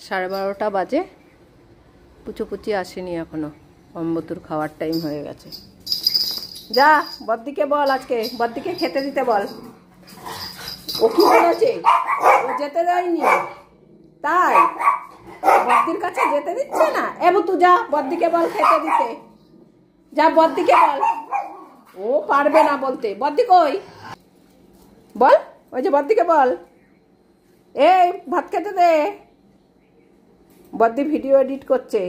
12:30 বাজে, পুচুপুচি আসেনি এখনো। অম্বতুর খাওয়ার টাইম হয়ে গেছে। যা বদ্দিকে বল, আজকে বদ্দিকে খেতে দিতে বল। ও কি বলেছে? ও যেতে দেয়নি, তাই বদ্দির কাছে যেতে দিচ্ছে না। এ ভুতু যা বদ্দিকে বল খেতে দিতে, যা বদ্দিকে বল। ও পারবে না বলতে। বদ্দি কই? বল, ওই যে বদ্দিকে বল, এই ভাত খেতে দে। বদ্দি ভিডিও এডিট করছে,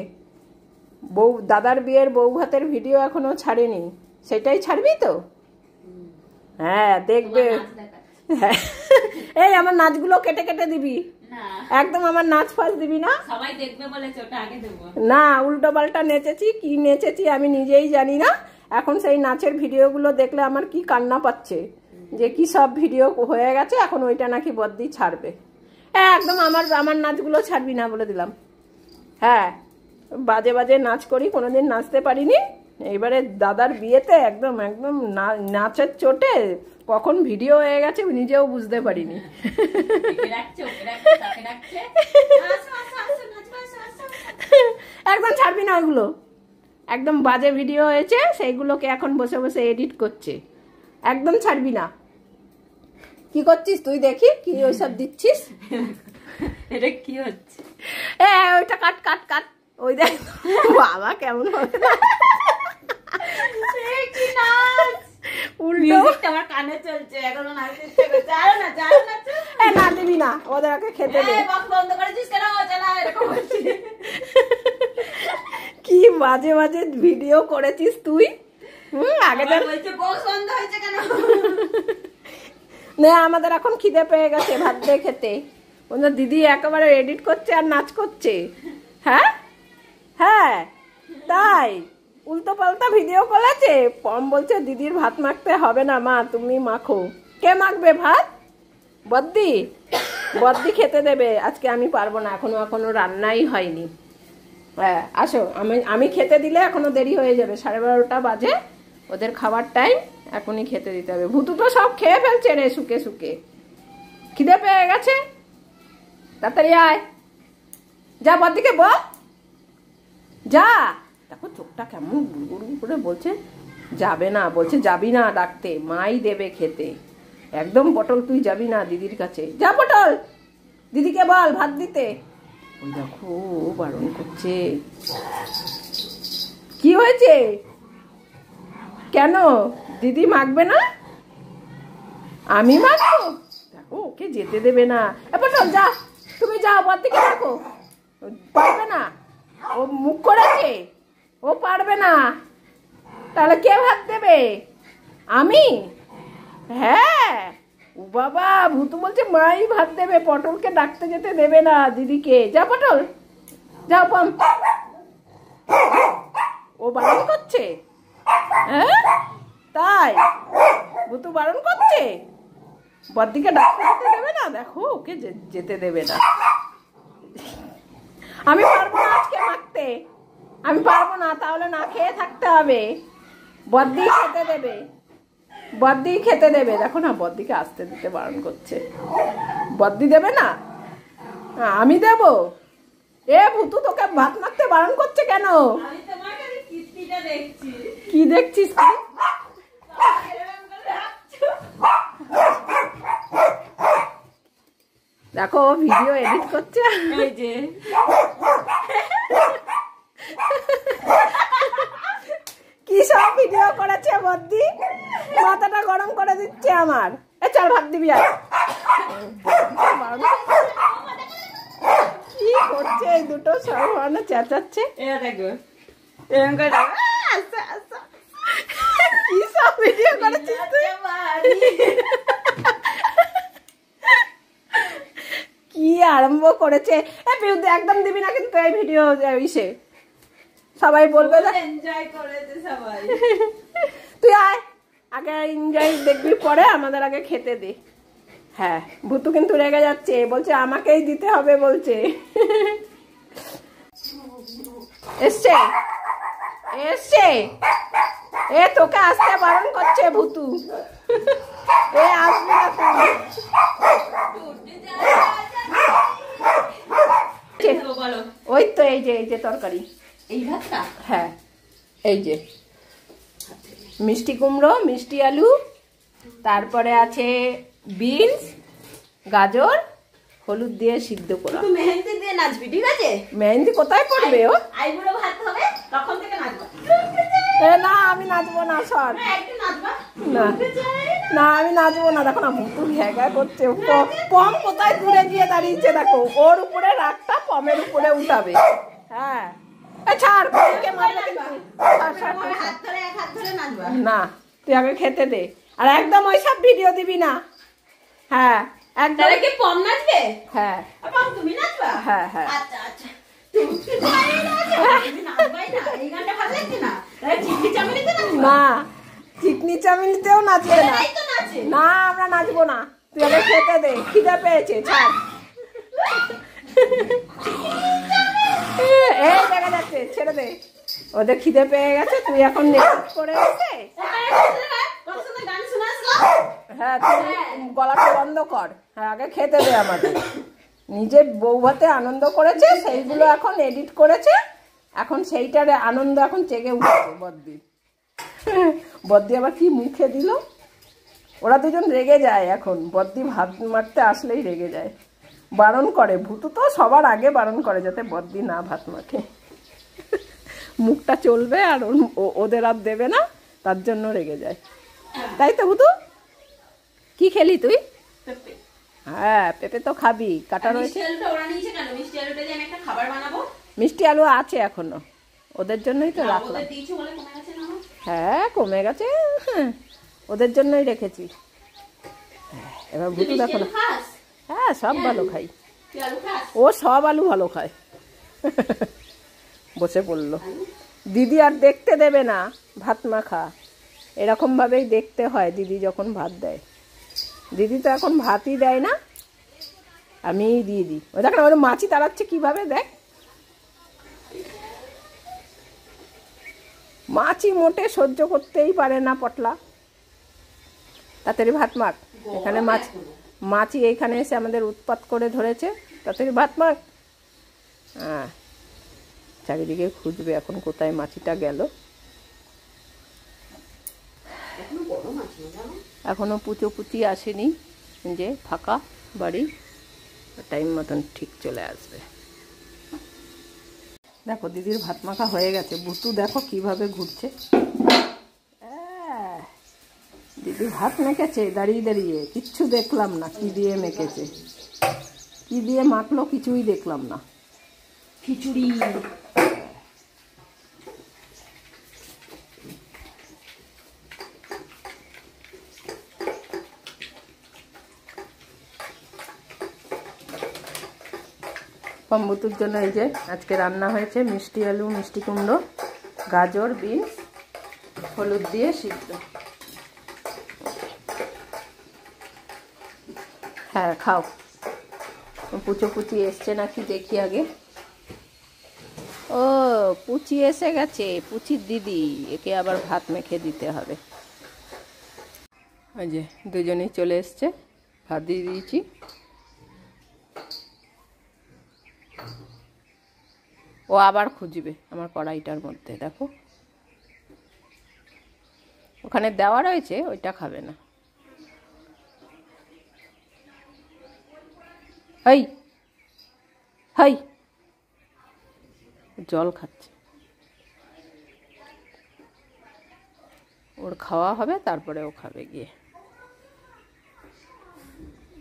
বউ দাদার বিয়ের বউ ভাতের ভিডিও এখনো ছাড়েনি, সেটাই ছাড়বি তো? হ্যাঁ দেখবে। হ্যাঁ এই আমার নাচগুলো কেটে কেটে দিবি, একদম আমার নাচ ফাচ দিবি না। সবাই দেখবে বলেছে, ওটা আগে দেবো না। উল্টো পাল্টা নেচেছি, কি নেচেছি আমি নিজেই জানি না। এখন সেই নাচের ভিডিওগুলো দেখলে আমার কি কান্না পাচ্ছে, যে কি সব ভিডিও হয়ে গেছে, এখন ওইটা নাকি বদ্দি ছাড়বে। একদম আমার নাচগুলো ছাড়বি না বলে দিলাম। হ্যাঁ বাজে বাজে নাচ করি, কোনোদিন নাচতে পারিনি। এবারে দাদার বিয়েতে একদম একদম নাচের চোটে কখন ভিডিও হয়ে গেছে নিজেও বুঝতে পারিনি। একদম ছাড়বি না ওইগুলো, একদম বাজে ভিডিও হয়েছে সেইগুলোকে এখন বসে বসে এডিট করছে, একদম ছাড়বি না। কি করছিস তুই? দেখি কি ওইসব দিচ্ছিস। এটা কি হচ্ছে? ওইটা কাট কাট কাট। ওই দেখ বাবা কেমন হবে না, উল্টো আমার কানে চলছে, এখনো নাচতে ইচ্ছে করছে। আরো না, আরো না। না দিবি না, ওদেরকে খেতে দে। বন্ধ করেছিস কেন? চলা এরকম হচ্ছে। কি বাজে বাজে ভিডিও করেছিস তুই। আগে বলছে বক্স বন্ধ হয়েছে কেন? না আমাদের এখন খিদে পেয়ে গেছে, ভাত দিয়ে খেতে। ওদের দিদি একেবারে এডিট করছে আর নাচ করছে। হ্যাঁ হ্যাঁ তাই উল্টো পাল্টা ভিডিও করেছে। পম বলছে দিদির ভাত মাখতে হবে না মা, তুমি মাখো। কে মাখবে ভাত? বদ্দি। বদ্দি খেতে দেবে আজকে, আমি পারবো না, এখনো রান্নাই হয়নি। হ্যাঁ আসো, আমি খেতে দিলে এখনো দেরি হয়ে যাবে। 12:30 বাজে, ওদের খাবার টাইম, এখনই খেতে দিতে হবে। ভুতু তো সব খেয়ে ফেলছে রে শুকে শুকে, খিদে পেয়ে গেছে। তাড়াতাড়ি আয়, যা বদ্দিকে বল, যা। দেখো চোখটা কেমন গুড় করে বলছে যাবে না, বলছে যাবি না ডাকতে, মাই দেবে খেতে। একদম পটল তুই যাবি না দিদির কাছে, যা পটল দিদিকে বল ভাত দিতে। ওই দেখো বারণ করছে। কি হয়েছে? কেন দিদি মাখবে না? আমি মাখবো? দেখো ওকে যেতে দেবে না। পটল যা, তুমি যাও বদ্দিকে দেখো, পারবে না, ও মুখ করেছে, ও পারবে না। তাহলে কে ভাত দেবে? আমি? হ্যাঁ ও বাবা, ভুতু বলছে মাই ভাত দেবে, পটলকে ডাকতে যেতে দেবে না দিদিকে। যা পটল যাও। পম ও বারণ করছে। হ্যাঁ তাই ভুতু বারণ করছে, বদ্দিকে ডাকতে যেতে দেবে না। দেখো ওকে যেতে দেবে না। আমি পারবো না আজকে মাখতে, আমি পারবো না, তাহলে না খেয়ে থাকতে হবে। বদ্দি খেতে দেবে, বদ্দি খেতে দেবে। দেখো না বদ্দিকে আসতে দিতে বারণ করছে। বদ্দি দেবে না, আমি দেব। এ ভুতু তোকে ভাত মাখতে বারণ করছে কেন? কি দেখছিস তুই? দেখো ভিডিও এডিট করছে। কি সব ভিডিও করেছে বদ্দি, মাথাটা গরম করে দিচ্ছে আমার। চল ভাত দিবি আর। কি করছে এই দুটো সব চেঁচাচ্ছে। কি সব ভিডিও করেছিস তুই? কি আরম্ভ করেছে। একদম দিবি না কিন্তু এই ভিডিও ইসে, সবাই বলবে এনজয় করেছে সবাই। তুই আয় আগে, এনজয় দেখবি পরে, আমাদের আগে খেতে দে। হ্যাঁ ভুতু কিন্তু রেগে যাচ্ছে, বলছে আমাকেই দিতে হবে বলছে। এসছে এসছে, এ তোকে আসতে বারণ করছে ভুতু। এ আসবি না তুই। দেবো বলো? ওই তো এই যে তরকারি। এই ভাতটা? হ্যাঁ, এই যে মিষ্টি কুমড়ো, মিষ্টি আলু, তারপরে আছে বিনস, গাজর, হলুদ দিয়ে সিদ্ধ করা। তুই মেহেন্দি দিয়ে নাচবি, ঠিক আছে? মেহেন্দি কোথায় পড়বে ও? আইবুড়ো ভাত হবে, তখন থেকে নাচবা। না আমি নাচবো না, সর। একটু নাচবা। না না আমি নাচবো না। দেখো না ভুতু ঘ্যাঘ্যা করছে। পম কোথায় দূরে গিয়ে দাঁড়িয়েছে দেখো। ওর উপরে রাগটা পমের উপরে উঠাবে। হ্যাঁ ছাড়, পমকে মারবে কিন্তু। ছাড়, ছাড়, ছাড়। হাত ধরে এক হাত ধরে নাচবা। না তুই আগে খেতে দে। আর একদম ওইসব ভিডিও দিবি না। হ্যাঁ একদম। তাহলে কি পম নাচবে? হ্যাঁ আর পম তুমি নাচবা? হ্যাঁ হ্যাঁ। আচ্ছা আচ্ছা। তুমি নাচবাই না? এই গানটা ভালো লাগছে না? তাহলে চিকনি চামেলিতে নাচবা? না চিকনি চামেলিতেও নাচবে না। এরাই তো নাচে। না আমরা নাচবো না। তুই আগে খেতে দে, খিদে পেয়েছে। ছাড়। এই দেখা যাচ্ছে, ছেড়ে দে। ওদের খিদে পেয়ে গেছে। তুই এখন নেট করে এসে গান শোনা আসলো? হ্যাঁ তুই গলাটা বন্ধ কর। হ্যাঁ আগে খেতে দে আমাদের। নিজে বউ ভাতে আনন্দ করেছে, সেইগুলো এখন এডিট করেছে। এখন সেইটার আনন্দ এখন চেগে উঠেছে বদ্দি। বদ্দি আবার কি মুখে দিল। ওরা দুজন রেগে যায় এখন। বদ্দি ভাত মারতে আসলেই রেগে যায়, বারণ করে। ভুতু তো সবার আগে বারণ করে যাতে বদ্দি না ভাত মাখে। মুখটা চলবে আর ওদের আর দেবে না, তার জন্য রেগে যায়। তাই তো ভুতু? কি খেলি তুই? হ্যাঁ পেঁপে তো খাবি, কাটা রয়েছে। মিষ্টি আলুটা ওরা নিয়েছে কেন? মিষ্টি আলুটা দিয়ে আমি একটা খাবার বানাবো। মিষ্টি আলু আছে এখনো, ওদের জন্যই তো রাখলাম। ওদের দিয়েছে বলে কমে গেছে না? হ্যাঁ কমে গেছে। হ্যাঁ ওদের জন্যই রেখেছি। এবার ভুতু দেখো না। খাস? হ্যাঁ সব ভালো খাই। তুই আলু খাস? ও সব আলু ভালো খায়। বসে পড়লো। দিদি আর দেখতে দেবে না ভাত মাখা। এরকম ভাবেই দেখতে হয় দিদি যখন ভাত দেয়। দিদি তো এখন ভাতই দেয় না, আমিই দিয়ে দিই। ওই দেখ না ওর মাছি তাড়াচ্ছে কিভাবে, দেখ। মাছি মোটে সহ্য করতেই পারে না পটলা। তাড়াতাড়ি ভাত মাখ। এখানে মাছি এইখানে এসে আমাদের উৎপাত করে ধরেছে। তাড়াতাড়ি ভাত মাখ। হ্যাঁ চারিদিকে খুঁজবে এখন কোথায় মাছিটা গেল। এখনো পুচি আসেনি, যে ফাঁকা বাড়ি, টাইম মতন ঠিক চলে আসবে। দেখো দিদির ভাত মাখা হয়ে গেছে। ভুতু দেখো কিভাবে ঘুরছে। দিদি ভাত মেখেছে দাঁড়িয়ে দাঁড়িয়ে, কিচ্ছু দেখলাম না কি দিয়ে মেখেছে, কি দিয়ে মাখলো কিছুই দেখলাম না। খিচুড়ি। পম্বুতুর জন্য এই যে আজকে রান্না হয়েছে মিষ্টি আলু, মিষ্টি কুমড়ো, গাজর, বিনস, হলুদ দিয়ে সিদ্ধ। হ্যাঁ খাও। পুচি এসছে নাকি দেখি আগে। ও পুচি এসে গেছে, পুচির দিদি। একে আবার ভাত মেখে দিতে হবে। ওই যে দুজনেই চলে এসছে, ভাত দিয়ে দিয়েছি। ও আবার খুঁজবে আমার কড়াইটার মধ্যে। দেখো ওখানে দেওয়া রয়েছে, ওইটা খাবে না। হাই হাই জল খাচ্ছে। ওর খাওয়া হবে তারপরে ও খাবে গিয়ে।